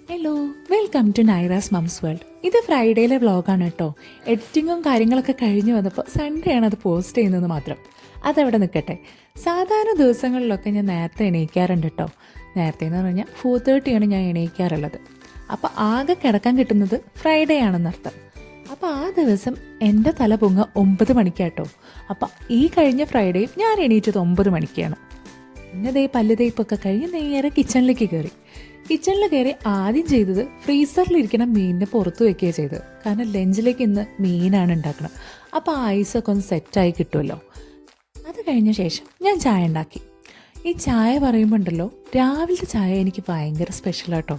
Hello, welcome to Naira's mums world. ഇത് ഫ്രൈഡേയിലെ വ്ളോഗാണ് കേട്ടോ. എഡിറ്റിങ്ങും കാര്യങ്ങളൊക്കെ കഴിഞ്ഞ് വന്നപ്പോൾ സൺഡേ ആണ് അത് പോസ്റ്റ് ചെയ്യുന്നത് മാത്രം. അതവിടെ നിൽക്കട്ടെ. സാധാരണ ദിവസങ്ങളിലൊക്കെ ഞാൻ നേരത്തെ എണീക്കാറുണ്ട് കേട്ടോ. നേരത്തെ എന്ന് പറഞ്ഞാൽ 4:30 ഞാൻ എണീക്കാറുള്ളത്. അപ്പോൾ ആകെ കിടക്കാൻ കിട്ടുന്നത് ഫ്രൈഡേ ആണെന്നർത്ഥം. അപ്പോൾ ആ ദിവസം എൻ്റെ തല പൊങ്ങ 9 മണിക്കാട്ടോ. അപ്പോൾ ഈ കഴിഞ്ഞ ഫ്രൈഡേയും ഞാൻ എണീറ്റത് 9 മണിക്കാണ്. പിന്നെ പല്ല് തേപ്പൊക്കെ കഴിഞ്ഞ് നേരെ കിച്ചണിലേക്ക് കയറി ആദ്യം ചെയ്തത് ഫ്രീസറിലിരിക്കുന്ന മീനിനെ പുറത്ത് വെക്കുകയാണ് ചെയ്തത്. കാരണം ലഞ്ചിലേക്ക് ഇന്ന് മീനാണ് ഉണ്ടാക്കണം. അപ്പോൾ ഐസൊക്കെ ഒന്ന് സെറ്റായി കിട്ടുമല്ലോ. അത് കഴിഞ്ഞ ശേഷം ഞാൻ ചായ ഉണ്ടാക്കി. ഈ ചായ പറയുമ്പോൾ ഉണ്ടല്ലോ, രാവിലത്തെ ചായ എനിക്ക് ഭയങ്കര സ്പെഷ്യലാട്ടോ.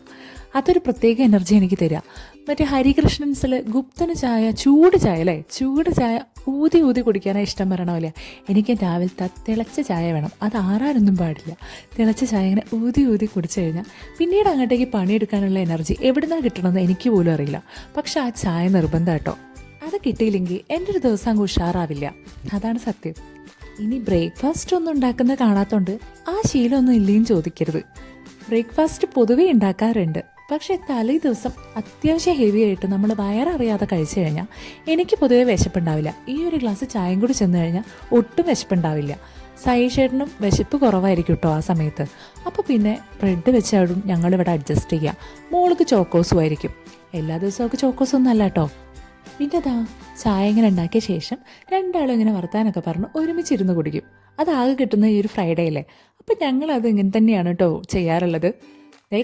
അതൊരു പ്രത്യേക എനർജി എനിക്ക് തരിക. മറ്റേ ഹരികൃഷ്ണൻസിൽ ഗുപ്തന് ചായ, ചൂട് ചായ ഊതി കുടിക്കാനാണ് ഇഷ്ടം പറയണ പോലെ എനിക്ക് രാവിലത്തെ തിളച്ച ചായ വേണം. അത് ആറാനൊന്നും പാടില്ല. തിളച്ച ചായ ഇങ്ങനെ ഊതി കുടിച്ചു കഴിഞ്ഞാൽ പിന്നീട് അങ്ങോട്ടേക്ക് പണിയെടുക്കാനുള്ള എനർജി എവിടെ നിന്നാണ് കിട്ടണമെന്ന് എനിക്ക് പോലും അറിയില്ല. പക്ഷെ ആ ചായ നിർബന്ധം കേട്ടോ. അത് കിട്ടിയില്ലെങ്കിൽ എൻ്റെ ഒരു ദിവസം അങ്ങ് ഉഷാറാവില്ല. അതാണ് സത്യം. ഇനി ബ്രേക്ക്ഫാസ്റ്റ് ഒന്നും ഉണ്ടാക്കുന്നത് കാണാത്തോണ്ട് ആ ശീലമൊന്നും ഇല്ലേന്ന് ചോദിക്കരുത്. ബ്രേക്ക്ഫാസ്റ്റ് പൊതുവേ ഉണ്ടാക്കാറുണ്ട്. പക്ഷേ തലേ ദിവസം അത്യാവശ്യം ഹെവി ആയിട്ട് നമ്മൾ വയററിയാതെ കഴിച്ചു കഴിഞ്ഞാൽ എനിക്ക് പൊതുവേ വിശപ്പുണ്ടാവില്ല. ഈ ഒരു ഗ്ലാസ് ചായയും കൂടി ചെന്ന് കഴിഞ്ഞാൽ ഒട്ടും വിശപ്പുണ്ടാവില്ല. സൈഷേട്ടനും വിശപ്പ് കുറവായിരിക്കും കേട്ടോ ആ സമയത്ത്. അപ്പോൾ പിന്നെ ബ്രെഡ് വെച്ചാലും ഞങ്ങളിവിടെ അഡ്ജസ്റ്റ് ചെയ്യാം. മോൾക്ക് ചോക്കോസും ആയിരിക്കും. എല്ലാ ദിവസവും ഒക്കെ ചോക്കോസൊന്നും അല്ല കേട്ടോ. പിന്നെ ചായ ഇങ്ങനെ ഉണ്ടാക്കിയ ശേഷം രണ്ടാളും ഇങ്ങനെ വർത്താനൊക്കെ പറഞ്ഞ് ഒരുമിച്ചിരുന്ന് കുടിക്കും. അതാകെ കിട്ടുന്ന ഈ ഒരു ഫ്രൈഡേ അല്ലേ. അപ്പം ഞങ്ങളത് ഇങ്ങനെ തന്നെയാണ് കേട്ടോ ചെയ്യാറുള്ളത്.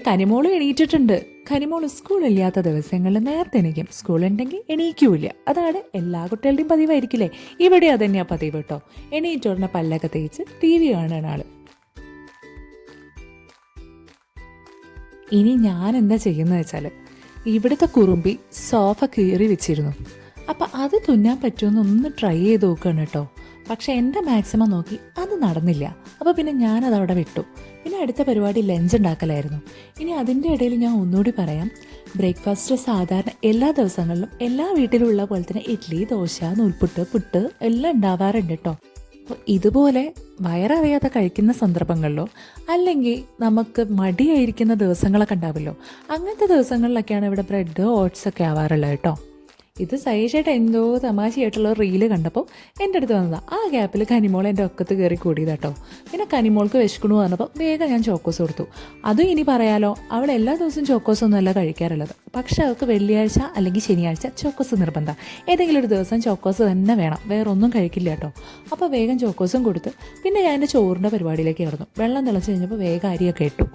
കനിമോള് എണീറ്റിട്ടുണ്ട്. കനിമോള് സ്കൂളില്ലാത്ത ദിവസങ്ങളിൽ നേരത്തെ എണീക്കും. സ്കൂളുണ്ടെങ്കിൽ എണീക്കൂല. അതാണ് എല്ലാ കുട്ടികളുടെയും പതിവായിരിക്കില്ലേ. ഇവിടെ അതന്നെയാണ് പതിവ് കേട്ടോ. എണീറ്റുടനെ പല്ലൊക്കെ തേച്ച് TV കാണുന്ന ആള്. ഇനി ഞാൻ എന്താ ചെയ്യുന്നത് വെച്ചാൽ, ഇവിടുത്തെ കുറുമ്പി സോഫ കീറി വെച്ചിരുന്നു. അപ്പം അത് തുന്നാൻ പറ്റുമെന്നൊന്ന് ട്രൈ ചെയ്ത് നോക്കുകയാണ് കേട്ടോ. പക്ഷെ എൻ്റെ മാക്സിമം നോക്കി അത് നടന്നില്ല. അപ്പോൾ പിന്നെ ഞാനതവിടെ വിട്ടു. പിന്നെ അടുത്ത പരിപാടി ലഞ്ച് ഉണ്ടാക്കലായിരുന്നു. ഇനി അതിൻ്റെ ഇടയിൽ ഞാൻ ഒന്നുകൂടി പറയാം. ബ്രേക്ക്ഫാസ്റ്റ് സാധാരണ എല്ലാ ദിവസങ്ങളിലും എല്ലാ വീട്ടിലും ഉള്ള പോലെ തന്നെ ഇഡ്ഡലി, ദോശ, നൂൽപുട്ട്, പുട്ട് എല്ലാം ഉണ്ടാവാറുണ്ട് കേട്ടോ. അപ്പോൾ ഇതുപോലെ വയററിയാതെ കഴിക്കുന്ന സന്ദർഭങ്ങളിലോ അല്ലെങ്കിൽ നമുക്ക് മടിയായിരിക്കുന്ന ദിവസങ്ങളൊക്കെ ഉണ്ടാവുമല്ലോ, അങ്ങനത്തെ ദിവസങ്ങളിലൊക്കെയാണ് ഇവിടെ ബ്രെഡ്, ഓട്സ് ഒക്കെ ആവാറുള്ളത് കേട്ടോ. ഇത് സൈഷായിട്ട് എന്തോ തമാശയായിട്ടുള്ള റീല് കണ്ടപ്പോൾ എൻ്റെ അടുത്ത് വന്നതാണ്. ആ ഗ്യാപ്പിൽ കനിമോൾ എൻ്റെ ഒക്കത്ത് കയറി കൂടിയതാട്ടോ. പിന്നെ കനിമോൾക്ക് വിശക്കണു പറഞ്ഞപ്പോൾ വേഗം ഞാൻ ചോക്കോസ് കൊടുത്തു. അതും ഇനി പറയാലോ, അവൾ എല്ലാ ദിവസവും ചോക്കോസൊന്നും അല്ല കഴിക്കാറുള്ളത്. പക്ഷെ അവൾക്ക് വെള്ളിയാഴ്ച അല്ലെങ്കിൽ ശനിയാഴ്ച ചോക്കോസ് നിർബന്ധം. ഏതെങ്കിലും ഒരു ദിവസം ചോക്കോസ് തന്നെ വേണം, വേറൊന്നും കഴിക്കില്ല കേട്ടോ. അപ്പോൾ വേഗം ചോക്കോസും കൊടുത്ത് പിന്നെ ഞാൻ എൻ്റെ ചോറിൻ്റെ പരിപാടിയിലേക്ക് കിടന്നു. വെള്ളം തിളച്ച് കഴിഞ്ഞപ്പോൾ വേഗം അരിയൊക്കെ ഇട്ടു.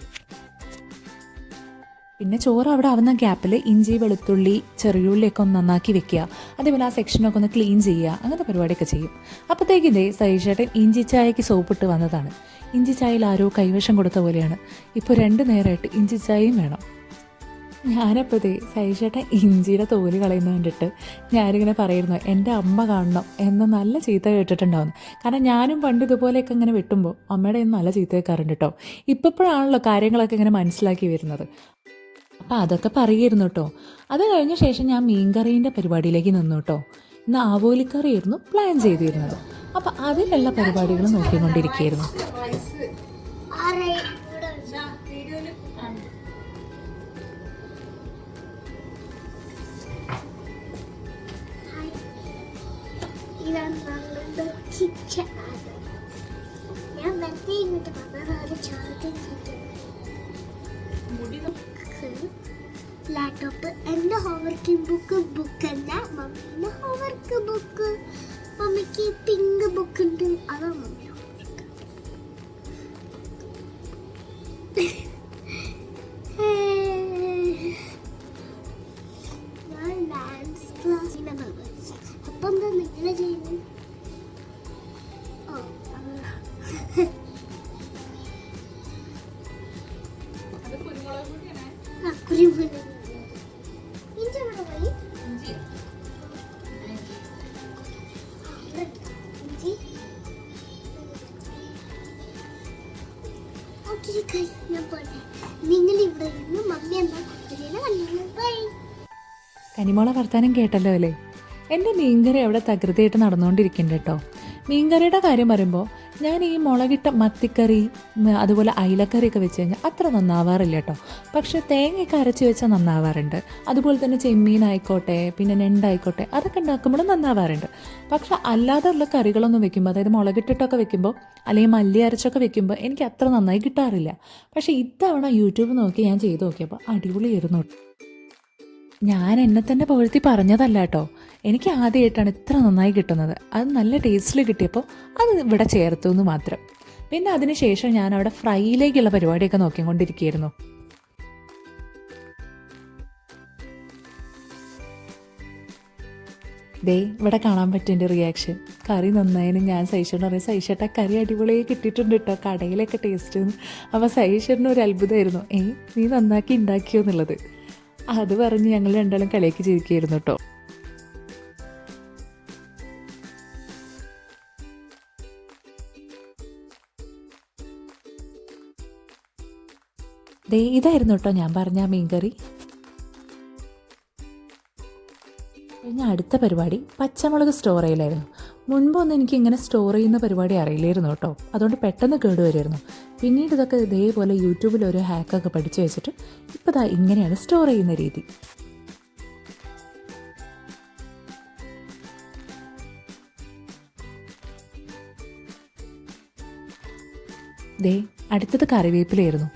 പിന്നെ ചോറ് അവിടെ ആവുന്ന ഗ്യാപ്പിൽ ഇഞ്ചി, വെളുത്തുള്ളി, ചെറിയുള്ളിയൊക്കെ ഒന്ന് നന്നാക്കി വെക്കുക. അതേപോലെ ആ സെക്ഷനൊക്കെ ഒന്ന് ക്ലീൻ ചെയ്യുക. അങ്ങനത്തെ പരിപാടിയൊക്കെ ചെയ്യും. അപ്പോഴത്തേക്കിതേ സൈഷേട്ടൻ ഇഞ്ചി ചായക്ക് സോപ്പിട്ട് വന്നതാണ്. ഇഞ്ചി ചായയിൽ ആരോ കൈവശം കൊടുത്ത പോലെയാണ്. ഇപ്പോൾ 2 നേരമായിട്ട് ഇഞ്ചി ചായയും വേണം. ഞാനപ്പോൾ സൈഷേട്ടൻ ഇഞ്ചിയുടെ തോല് കളയുന്നത് കണ്ടിട്ട് ഞാനിങ്ങനെ പറയുന്നു, എൻ്റെ അമ്മ കാണണം എന്ന നല്ല ചീത്ത കേട്ടിട്ടുണ്ടാവുന്നു. കാരണം ഞാനും പണ്ട് ഇതുപോലെയൊക്കെ ഇങ്ങനെ വെട്ടുമ്പോൾ അമ്മയുടെ നല്ല ചീത്ത കേൾക്കാറുണ്ട് കേട്ടോ. ഇപ്പോഴാണല്ലോ കാര്യങ്ങളൊക്കെ ഇങ്ങനെ മനസ്സിലാക്കി വരുന്നത്. അപ്പം അതൊക്കെ പറയുമായിരുന്നു കേട്ടോ. അത് കഴിഞ്ഞ ശേഷം ഞാൻ മീൻകറീൻ്റെ പരിപാടിയിലേക്ക് നിന്നു കേട്ടോ. ഇന്ന് ആവോലിക്കറിയായിരുന്നു പ്ലാൻ ചെയ്തിരുന്നത്. അപ്പം അതിലുള്ള പരിപാടികൾ നോക്കിക്കൊണ്ടിരിക്കുകയായിരുന്നു. ലാപ്ടോപ്പ്, എൻ്റെ ഹോംവർക്ക് ബുക്ക് അല്ല, മമ്മീൻ്റെ ഹോംവർക്ക് ബുക്ക്. മമ്മിക്ക് പിങ്ക് ബുക്ക് ഉണ്ട്, അതാണ് മമ്മി ഞാൻ ഡാൻസ് ക്ലാസ്സിനാണ്. അപ്പം എന്താ നിങ്ങൾ ചെയ്യുന്നത്? കുരുമുളക് ഇഞ്ചി അവിടെ പോയി. ഇഞ്ചി ഓക്കെ, ഞാൻ പോട്ടെ. നിങ്ങൾ ഇവിടെ ഇരുന്ന് മമ്മി എന്താ കുട്ടികളെ. കനിമോളെ വർത്താനം കേട്ടല്ലോ അല്ലേ. എൻ്റെ മീൻകറി അവിടെ തകൃതിയായിട്ട് നടന്നുകൊണ്ടിരിക്കുന്നുണ്ട് കേട്ടോ. മീൻകറിയുടെ കാര്യം പറയുമ്പോൾ ഞാൻ ഈ മുളകിട്ട മത്തിക്കറി അതുപോലെ അയിലക്കറിയൊക്കെ വെച്ച് കഴിഞ്ഞാൽ അത്ര നന്നാവാറില്ല കേട്ടോ. പക്ഷെ തേങ്ങയൊക്കെ അരച്ച് വെച്ചാൽ നന്നാവാറുണ്ട്. അതുപോലെ തന്നെ ചെമ്മീനായിക്കോട്ടെ, പിന്നെ ഞണ്ടായിക്കോട്ടെ, അതൊക്കെ ഉണ്ടാക്കുമ്പോഴും നന്നാവാറുണ്ട്. പക്ഷെ അല്ലാതെയുള്ള കറികളൊന്നും വെക്കുമ്പോൾ, അതായത് മുളകിട്ടിട്ടൊക്കെ വെക്കുമ്പോൾ അല്ലെങ്കിൽ മല്ലി അരച്ചൊക്കെ വെക്കുമ്പോൾ എനിക്ക് അത്ര നന്നായി കിട്ടാറില്ല. പക്ഷേ ഇത്തവണ യൂട്യൂബ് നോക്കി ഞാൻ ചെയ്ത് നോക്കിയപ്പോൾ അടിപൊളിയായിരുന്നു. ഞാൻ എന്നെ തന്നെ പുകഴ്ത്തി പറഞ്ഞതല്ല കേട്ടോ. എനിക്ക് ആദ്യമായിട്ടാണ് ഇത്ര നന്നായി കിട്ടുന്നത്. അത് നല്ല ടേസ്റ്റിൽ കിട്ടിയപ്പോൾ അത് ഇവിടെ ചേർത്തു എന്ന് മാത്രം. പിന്നെ അതിന് ശേഷം ഞാൻ അവിടെ ഫ്രൈയിലേക്കുള്ള പരിപാടിയൊക്കെ നോക്കിക്കൊണ്ടിരിക്കുകയായിരുന്നു. ദേ ഇവിടെ കാണാൻ പറ്റും എൻ്റെ റിയാക്ഷൻ. കറി നന്നായതിന് ഞാൻ സൈഷേട്ടൻ പറയും, സൈഷേട്ടാ കറി അടിപൊളിയായി കിട്ടിയിട്ടുണ്ട് കേട്ടോ, കടയിലൊക്കെ ടേസ്റ്റ്. അപ്പോൾ സൈഷേട്ടന് ഒരു അത്ഭുതമായിരുന്നു, നീ നന്നാക്കി ഉണ്ടാക്കിയോ എന്നുള്ളത്. അത് പറഞ്ഞ് ഞങ്ങൾ രണ്ടാളും കളിയാക്കി ചിരിക്കുകയായിരുന്നു കേട്ടോ. ദേ ഇതായിരുന്നു കേട്ടോ ഞാൻ പറഞ്ഞ മീൻകറി. കഴിഞ്ഞ അടുത്ത പരിപാടി പച്ചമുളക് സ്റ്റോർ ചെയ്യലായിരുന്നു. മുൻപൊന്നും എനിക്ക് ഇങ്ങനെ സ്റ്റോർ ചെയ്യുന്ന പരിപാടി അറിയില്ലായിരുന്നു കേട്ടോ. അതുകൊണ്ട് പെട്ടെന്ന് കേടുവരുമായിരുന്നു. പിന്നീട് ഇതൊക്കെ ഇതേപോലെ യൂട്യൂബിൽ ഒരു ഹാക്കൊക്കെ പഠിച്ചു വെച്ചിട്ട് ഇപ്പോൾ ദാ ഇങ്ങനെയാണ് സ്റ്റോർ ചെയ്യുന്ന രീതി. ദേ അടുത്തത് കറിവേപ്പിലയായിരുന്നു.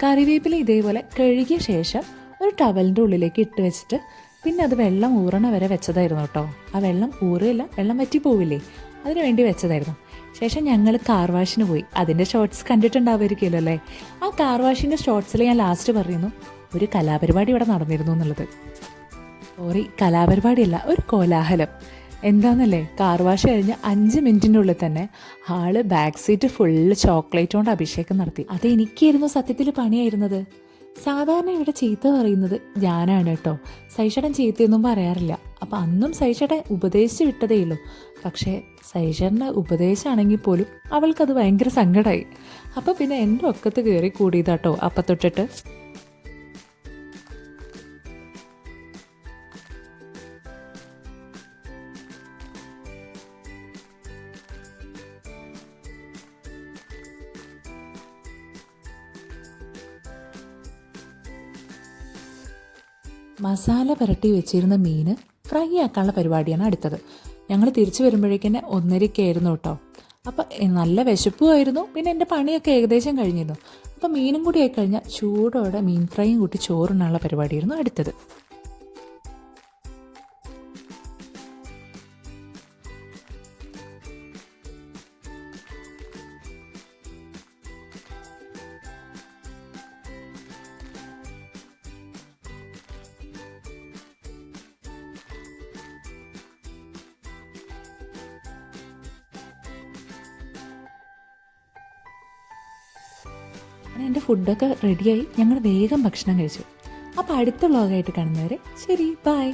കറിവേപ്പില ഇതേപോലെ കഴുകിയ ശേഷം ഒരു ടവലിൻ്റെ ഉള്ളിലേക്ക് ഇട്ട് വെച്ചിട്ട് പിന്നെ അത് വെള്ളം ഊറണ വരെ വെച്ചതായിരുന്നു കേട്ടോ. ആ വെള്ളം ഊറില്ല, വെള്ളം വറ്റി പോവില്ലേ, അതിനു വേണ്ടി വെച്ചതായിരുന്നു. ശേഷം ഞങ്ങൾ കാർ വാഷിന് പോയി. അതിൻ്റെ ഷോർട്സ് കണ്ടിട്ടുണ്ടാവുമായിരിക്കുമല്ലോ അല്ലേ. ആ കാർ വാഷിൻ്റെ ഷോർട്സിൽ ഞാൻ ലാസ്റ്റ് പറയുന്നു ഒരു കലാപരിപാടി ഇവിടെ നടന്നിരുന്നു എന്നുള്ളത്. സോറി, കലാപരിപാടിയല്ല, ഒരു കോലാഹലം. എന്താണെന്നല്ലേ, കാർ വാഷ് കഴിഞ്ഞ് 5 മിനിറ്റിൻ്റെ ഉള്ളിൽ തന്നെ ആള് ബാക്ക് സീറ്റ് ഫുള്ള് ചോക്ലേറ്റ് കൊണ്ട് അഭിഷേകം നടത്തി. അത് എനിക്കായിരുന്നു സത്യത്തിൽ പണിയായിരുന്നത്. സാധാരണ ഇവിടെ ചീത്ത പറയുന്നത് ഞാനാണ് കേട്ടോ. സൈഷേട്ടൻ ചീത്തയൊന്നും പറയാറില്ല. അപ്പം അന്നും സൈഷേട്ടൻ ഉപദേശിച്ച് വിട്ടതേ ഉള്ളൂ. പക്ഷേ സൈഷേട്ടൻ്റെ ഉപദേശമാണെങ്കിൽ പോലും അവൾക്കത് ഭയങ്കര സങ്കടമായി. അപ്പം പിന്നെ എൻ്റെ ഒക്കത്ത് കയറി കൂടിയതാട്ടോ അപ്പം തൊട്ടിട്ട്. മസാല പുരട്ടി വെച്ചിരുന്ന മീൻ ഫ്രൈ ആക്കാനുള്ള പരിപാടിയാണ് അടുത്തത്. ഞങ്ങൾ തിരിച്ചു വരുമ്പോഴേക്കന്നെ 1:30 കേട്ടോ. അപ്പം നല്ല വിശപ്പുമായിരുന്നു. പിന്നെ എൻ്റെ പണിയൊക്കെ ഏകദേശം കഴിഞ്ഞിരുന്നു. അപ്പം മീനും കൂടി ആയിക്കഴിഞ്ഞാൽ ചൂടോടെ മീൻ ഫ്രൈയും കൂട്ടി ചോറുണ്ണാനുള്ള പരിപാടിയായിരുന്നു അടുത്തത്. എൻ്റെ ഫുഡൊക്കെ റെഡിയായി. ഞങ്ങൾ വേഗം ഭക്ഷണം കഴിച്ചു. അപ്പോൾ അടുത്ത വ്ളോഗായിട്ട് കാണുന്നവരെ ശരി, ബൈ.